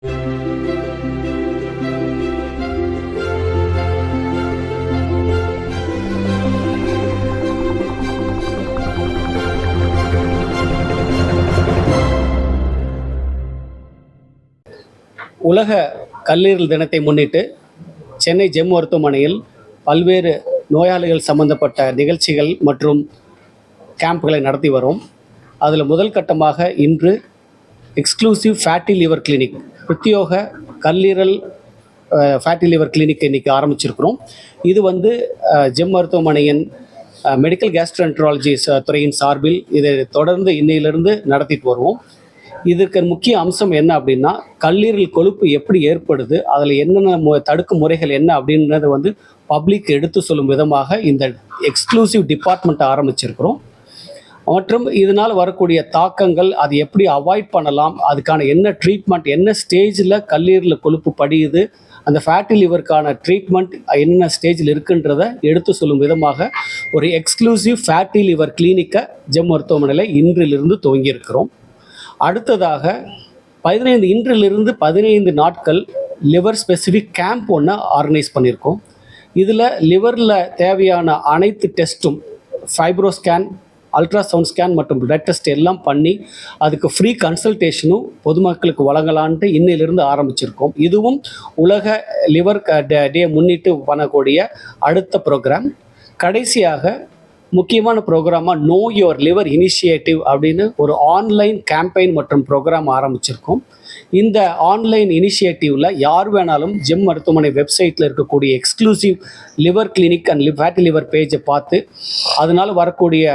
உலக கல்லீரல் தினத்தை முன்னிட்டு சென்னை ஜெம் மருத்துவமனையில் பல்வேறு நோயாளிகள் சம்பந்தப்பட்ட நிகழ்ச்சிகள் மற்றும் கேம்ப்களை நடத்தி வரோம். அதில் முதல் கட்டமாக இன்று எக்ஸ்க்ளூசிவ் ஃபேட்டி லிவர் கிளினிக், பிரத்யோக கல்லீரல் ஃபேட்டி லிவர் கிளினிக் இன்றைக்கி ஆரம்பிச்சிருக்கிறோம். இது ஜெம் மருத்துவமனையின் மெடிக்கல் கேஸ்ட்ரோஎன்ட்ராலஜி துறையின் சார்பில் இதை தொடர்ந்து இன்னையிலிருந்து நடத்திட்டு வருவோம். இதுக்கு முக்கிய அம்சம் என்ன கல்லீரல் கொழுப்பு எப்படி ஏற்படுது, அதில் என்னென்ன தடுக்கும் முறைகள் என்ன அப்படின்றத பப்ளிக் எடுத்து சொல்லும் விதமாக இந்த எக்ஸ்க்ளூசிவ் டிபார்ட்மெண்ட் ஆரம்பிச்சிருக்கிறோம். மற்றும் இதனால் வரக்கூடிய தாக்கங்கள், அது எப்படி அவாய்ட் பண்ணலாம், அதுக்கான என்ன ட்ரீட்மெண்ட், என்ன ஸ்டேஜில் கல்லீரல் கொழுப்பு படியுது, அந்த ஃபேட்டி லிவருக்கான ட்ரீட்மெண்ட் என்ன ஸ்டேஜில் இருக்குன்றதை எடுத்து சொல்லும் விதமாக ஒரு எக்ஸ்க்ளூசிவ் ஃபேட்டி லிவர் கிளினிக்கை ஜெம் மருத்துவமனையில் இன்றிலிருந்து துவங்கியிருக்கிறோம். அடுத்ததாக இன்றிலிருந்து 15 நாட்கள் லிவர் ஸ்பெசிஃபிக் கேம்ப் ஒன்று ஆர்கனைஸ் பண்ணியிருக்கோம். இதில் லிவரில் தேவையான அனைத்து டெஸ்ட்டும், ஃபைப்ரோ ஸ்கேன், அல்ட்ராசவுண்ட் ஸ்கேன் மற்றும் பிளட் டெஸ்ட் எல்லாம் பண்ணி அதுக்கு ஃப்ரீ கன்சல்டேஷனும் பொதுமக்களுக்கு வழங்கலான்ட்டு இன்னையிலிருந்து ஆரம்பிச்சிருக்கோம். இதுவும் உலக லிவர் டே முன்னிட்டு பண்ணக்கூடிய அடுத்த ப்ரோக்ராம். கடைசியாக முக்கியமான ப்ரோக்ராமாக நோ யுவர் லிவர் இனிஷியேட்டிவ் அப்படின்னு ஒரு ஆன்லைன் கேம்பெயின் மற்றும் ப்ரோக்ராம் ஆரம்பிச்சிருக்கோம். இந்த ஆன்லைன் இனிஷியேட்டிவில் யார் வேணாலும் ஜெம் மருத்துவமனை வெப்சைட்டில் இருக்கக்கூடிய exclusive liver clinic and fatty liver பேஜை பார்த்து அதனால் வரக்கூடிய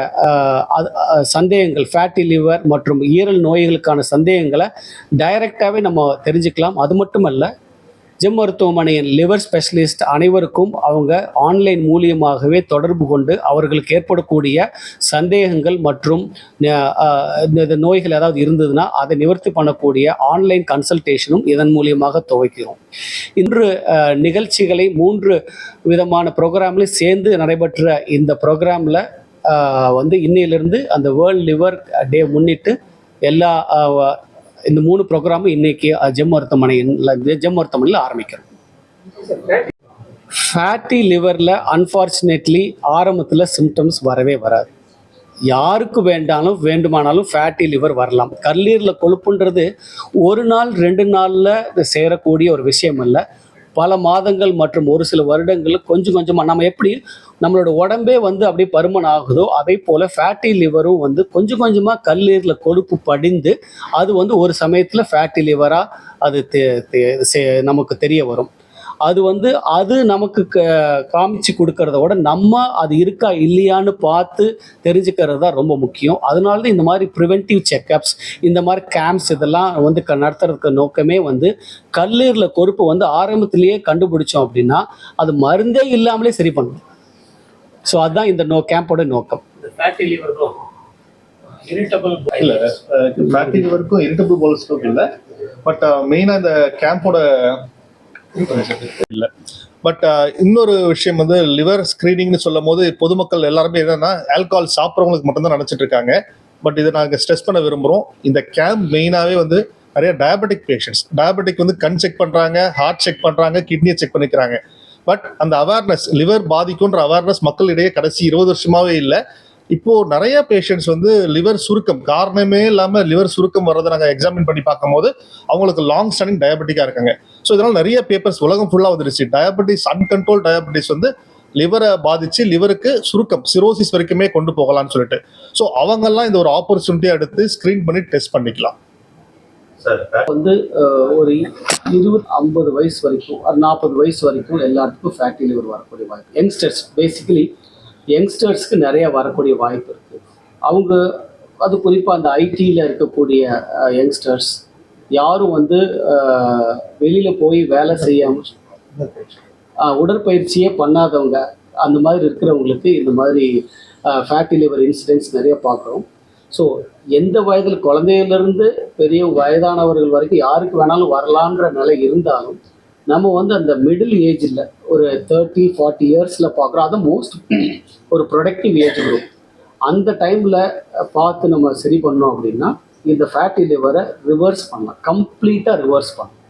சந்தேகங்கள், ஃபேட்டி லிவர் மற்றும் ஈரல் நோய்களுக்கான சந்தேகங்களை டைரெக்டாகவே நம்ம தெரிஞ்சுக்கலாம். அது மட்டுமல்ல, ஜெம் மருத்துவமனையின் லிவர் ஸ்பெஷலிஸ்ட் அனைவருக்கும் அவங்க ஆன்லைன் மூலியமாகவே தொடர்பு கொண்டு அவர்களுக்கு ஏற்படக்கூடிய சந்தேகங்கள் மற்றும் இந்த நோய்கள் ஏதாவது இருந்ததுன்னா அதை நிவர்த்தி பண்ணக்கூடிய ஆன்லைன் கன்சல்டேஷனும் இதன் மூலியமாக துவக்கிறோம். இன்று நிகழ்ச்சிகளை 3 விதமான ப்ரோக்ராம்லையும் சேர்ந்து நடைபெற்ற இந்த ப்ரோக்ராமில் இன்னையிலிருந்து அந்த வேர்ல்ட் லிவர் டே முன்னிட்டு இந்த 3 ப்ரோக்ராமும் இன்னைக்கு ஜெம் மருத்துவமனையில் ஆரம்பிக்கிறோம். ஃபேட்டி லிவரில் அன்ஃபார்ச்சுனேட்லி ஆரம்பத்தில் சிம்டம்ஸ் வரவே வராது. யாருக்கு வேண்டுமானாலும் ஃபேட்டி லிவர் வரலாம். கல்லீரலில் கொழுப்புன்றது ஒரு நாள் 2 நாளில் சேரக்கூடிய ஒரு விஷயம் அல்ல. பல மாதங்கள் மற்றும் ஒரு சில வருடங்கள் கொஞ்சம் கொஞ்சமாக நம்ம எப்படி நம்மளோட உடம்பே அப்படியே பருமன் ஆகுதோ, அதே போல் ஃபேட்டி லிவரும் கொஞ்சம் கொஞ்சமாக கல்லீரலில் கொழுப்பு படிந்து அது ஒரு சமயத்தில் ஃபேட்டி லிவராக அது நமக்கு தெரிய வரும். அது நமக்கு காமிச்சு கொடுக்கறத விட நம்ம அது இருக்கா இல்லையான்னு பார்த்து தெரிஞ்சுக்கிறது தான் ரொம்ப முக்கியம். அதனால தான் இந்த மாதிரி ப்ரிவென்டிவ் செக்கப்ஸ், இந்த மாதிரி கேம்ப்ஸ் இதெல்லாம் நடத்துறதுக்கு நோக்கமே கல்லீரலில் கொழுப்பு ஆரம்பத்திலேயே கண்டுபிடிச்சோம் அப்படின்னா அது மருந்தே இல்லாமலே சரி பண்ணணும். ஸோ அதுதான் இந்த கேம்போட நோக்கம். ஃபேட்டி லிவருக்கும் இரிட்டபிள் பவுல் ஸ்ட்ரோக் இல்லை, பட் மெயினாக இந்த கேம்போட இல்லை. பட் இன்னொரு விஷயம் லிவர் ஸ்கிரீனிங்னு சொல்லும் போது பொதுமக்கள் எல்லாருமே என்னன்னா ஆல்கஹால் சாப்பிட்றவங்களுக்கு மட்டும்தான் நினச்சிட்டு இருக்காங்க. பட் இதை நாங்கள் ஸ்ட்ரெஸ் பண்ண விரும்புகிறோம். இந்த கேம்ப் மெயினாகவே நிறைய டயபெட்டிக் பேஷண்ட்ஸ், டயபெட்டிக் கண் செக் பண்ணுறாங்க, ஹார்ட் செக் பண்ணுறாங்க, கிட்னியை செக் பண்ணிக்கிறாங்க. பட் அந்த அவேர்னஸ், லிவர் பாதிக்கும்ன்ற அவேர்னஸ் மக்களிடையே கடைசி 20 வருஷமாவே இல்லை. இப்போ நிறைய பேஷண்ட்ஸ் லிவர் சுருக்கம் காரணமே இல்லாமல் லிவர் சுருக்கம் வர்றதை நாங்கள் எக்ஸாமின் பண்ணி பார்க்கும்போது அவங்களுக்கு லாங் ஸ்டாண்டிங் டயபெட்டிக்காக இருக்காங்க. ஸோ இதனால் நிறைய பேப்பர்ஸ் உலகம் ஃபுல்லாக வந்துருச்சு. டயபெட்டிஸ், அன்கண்ட்ரோல் டயபெட்டிஸ் லிவரை பாதிச்சு லிவருக்கு சுருக்கம், சிரோசிஸ் வரைக்குமே கொண்டு போகலான்னு சொல்லிட்டு. ஸோ அவங்கெல்லாம் இந்த ஒரு ஆப்பர்ச்சுனிட்டியாக எடுத்து ஸ்க்ரீன் பண்ணி டெஸ்ட் பண்ணிக்கலாம். ஒரு 20-50 வயசு வரைக்கும் 40 வயசு வரைக்கும் எல்லாத்துக்கும் ஃபேட்டி லிவர் வரக்கூடிய வாய்ப்பு. யங்ஸ்டர்ஸ், பேசிக்கலி யங்ஸ்டர்ஸ்க்கு நிறைய வரக்கூடிய வாய்ப்பு இருக்குது. அவங்க அது குறிப்பாக அந்த ஐடியில் இருக்கக்கூடிய யங்ஸ்டர்ஸ் யாரும் வெளியில் போய் வேலை செய்யாமல் உடற்பயிற்சியே பண்ணாதவங்க, அந்த மாதிரி இருக்கிறவங்களுக்கு இந்த மாதிரி ஃபேட்டி லிவர் இன்சிடென்ட்ஸ் நிறைய பார்க்குறோம். ஸோ எந்த வயதில், குழந்தையிலேருந்து பெரிய வயதானவர்கள் வரைக்கும் யாருக்கு வேணாலும் வரலான்ற நிலை இருந்தாலும் நம்ம அந்த மிடில் ஏஜில் ஒரு 30-40 இயர்ஸில் பார்க்குறோம். அது மோஸ்ட் ஒரு ப்ரொடக்டிவ் ஏஜ் குரூப். அந்த டைமில் பார்த்து நம்ம சரி பண்ணோம் அப்படின்னா இந்த ஃபேட்டி லிவரை ரிவர்ஸ் பண்ணலாம், கம்ப்ளீட்டாக ரிவர்ஸ் பண்ணலாம்.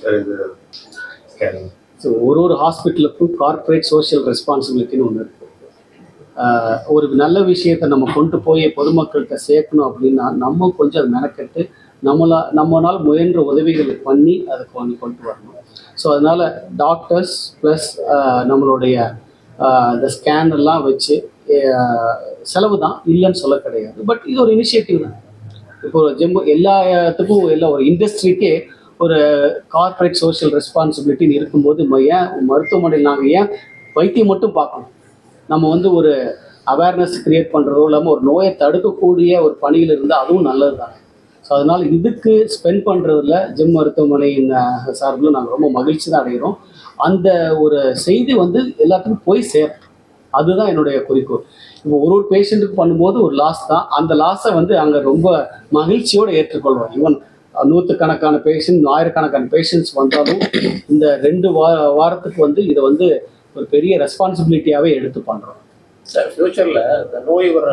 சார் இது ஸ்கேனிங். ஸோ ஒரு ஹாஸ்பிட்டலுக்கும் கார்ப்பரேட் சோஷியல் ரெஸ்பான்சிபிலிட்டின்னு ஒன்று இருக்குது. ஒரு நல்ல விஷயத்தை நம்ம கொண்டு போய் பொதுமக்கள்கிட்ட சேர்க்கணும் அப்படின்னா நம்ம கொஞ்சம் அதை மெனக்கெட்டு நம்மளால் முயன்ற உதவிகள் பண்ணி அதை கொண்டு வரணும். ஸோ அதனால் டாக்டர்ஸ் ப்ளஸ் நம்மளுடைய இந்த ஸ்கேன் எல்லாம் வச்சு செலவு தான், இல்லைன்னு சொல்ல கிடையாது. பட் இது ஒரு இனிஷியேட்டிவ் தான். இப்போ எல்லாத்துக்கும் ஒரு இண்டஸ்ட்ரிக்கே ஒரு கார்ப்பரேட் சோஷியல் ரெஸ்பான்சிபிலிட்டின்னு இருக்கும்போது ஏன் மருத்துவமனையில் நாங்கள் ஏன் வைத்தியம் மட்டும் பார்க்கணும்? நம்ம ஒரு அவேர்னஸ் க்ரியேட் பண்ணுறதோ இல்லாமல் ஒரு நோயை தடுக்கக்கூடிய ஒரு பணியில் இருந்தால் அதுவும் நல்லது தான். ஸோ அதனால் இதுக்கு ஸ்பெண்ட் பண்ணுறதுல ஜெம் மருத்துவமனையின் சார்பில் நாங்கள் ரொம்ப மகிழ்ச்சி தான் அடைகிறோம். அந்த ஒரு செய்தி எல்லாத்துக்கும் போய் சேரும், அதுதான் என்னுடைய குறிக்கோள். இப்போ ஒரு பேஷண்ட்டுக்கு பண்ணும்போது ஒரு லாஸ் தான், அந்த லாஸை அங்கே ரொம்ப மகிழ்ச்சியோடு ஏற்றுக்கொள்வோம். ஈவன் நூற்றுக்கணக்கான பேஷண்ட், ஆயிரக்கணக்கான பேஷண்ட்ஸ் வந்தாலும் இந்த 2 வாரத்துக்கு இதை ஒரு பெரிய ரெஸ்பான்சிபிலிட்டியாகவே எடுத்து பண்ணுறோம். சார் ஃப்யூச்சரில் இந்த நோய் வர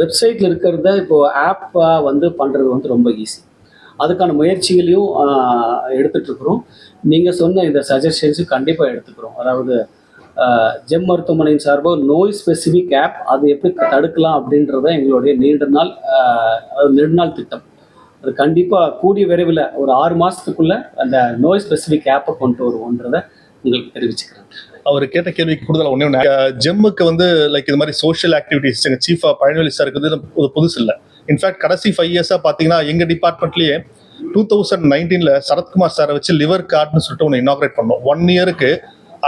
வெப்சைட்டில் இருக்கிறத இப்போது ஆப்பாக பண்ணுறது ரொம்ப ஈஸி. அதுக்கான முயற்சிகளையும் எடுத்துகிட்ருக்குறோம். நீங்கள் சொன்ன இந்த சஜஷன்ஸும் கண்டிப்பாக எடுத்துக்கிறோம். அதாவது ஜெம் மருத்துவமனையின் சார்பாக நோய் ஸ்பெசிஃபிக் ஆப் அது எப்படி தடுக்கலாம் அப்படின்றத எங்களுடைய நெடுநாள் திட்டம். அது கண்டிப்பாக கூடிய விரைவில் ஒரு 6 மாதத்துக்குள்ளே அந்த நோய் ஸ்பெசிஃபிக் ஆப்பை கொண்டு வருவோன்றதை உங்களுக்கு தெரிவிச்சுக்கிறேன். அவர் கேட்ட கேள்விக்கு கூடுதலாக ஒன்று, ஜெம்முக்கு லைக் இது மாதிரி சோஷியல் ஆக்டிவிட்டிஸ் எங்கள் சீஃபாக பழனிவேலி சார் இருக்குது புதுசு இல்லை. இன்ஃபேக்ட் கடைசி 5 இயர்ஸாக பார்த்தீங்கன்னா எங்கள் டிபார்ட்மெண்ட்லேயே 2019 சரத்குமார் சாரை வச்சு லிவர் கார்டுன்னு சொல்லிட்டு ஒன்று இனாக்ரேட் பண்ணோம். 1 இயருக்கு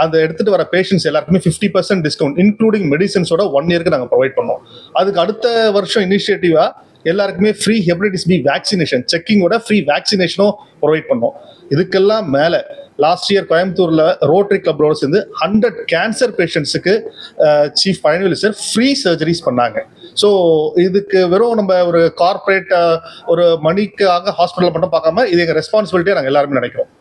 அந்த எடுத்துகிட்டு வர பேஷண்ட்ஸ் எல்லாருக்குமே 50% டிஸ்கவுண்ட் இன்க்ளூடிங் மெடிசன்ஸோட 1 இயருக்கு நாங்கள் ப்ரொவைட் பண்ணோம். அதுக்கு அடுத்த வருஷம் இனிஷியேட்டிவாக எல்லாருக்குமே ஃப்ரீ ஹெப்படைட்டிஸ் பி வேக்சினேஷன் செக்கிங்கோட ஃப்ரீ வேக்சினேஷனும் ப்ரொவைட் பண்ணோம். இதுக்கெல்லாம் மேலே லாஸ்ட் இயர் கோயம்புத்தூரில் ரோட்டரி கிளப்போட சேர்ந்து 100 கேன்சர் பேஷண்ட்ஸுக்கு chief Palanivel sir free surgeries பண்ணாங்க. ஸோ இதுக்கு வெறும் நம்ம ஒரு கார்பரேட் ஒரு மணிக்காக ஹாஸ்பிட்டலில் மட்டும் பார்க்காம இது எங்கள் ரெஸ்பான்சிபிலிட்டியாக நாங்கள் எல்லாருமே நினைக்கிறோம்.